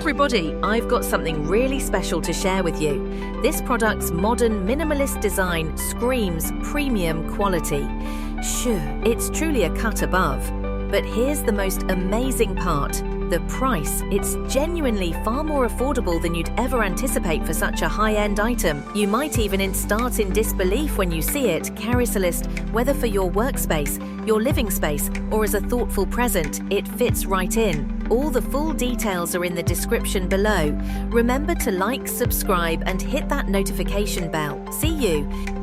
everybody, I've got something really special to share with you. This product's modern minimalist design screams premium quality. Sure, it's truly a cut above. But here's the most amazing part. The price. It's genuinely far more affordable than you'd ever anticipate for such a high-end item. You might even start in disbelief when you see it. Carouselist, whether for your workspace, your living space, or as a thoughtful present, it fits right in. All the full details are in the description below. Remember to like, subscribe, and hit that notification bell. See you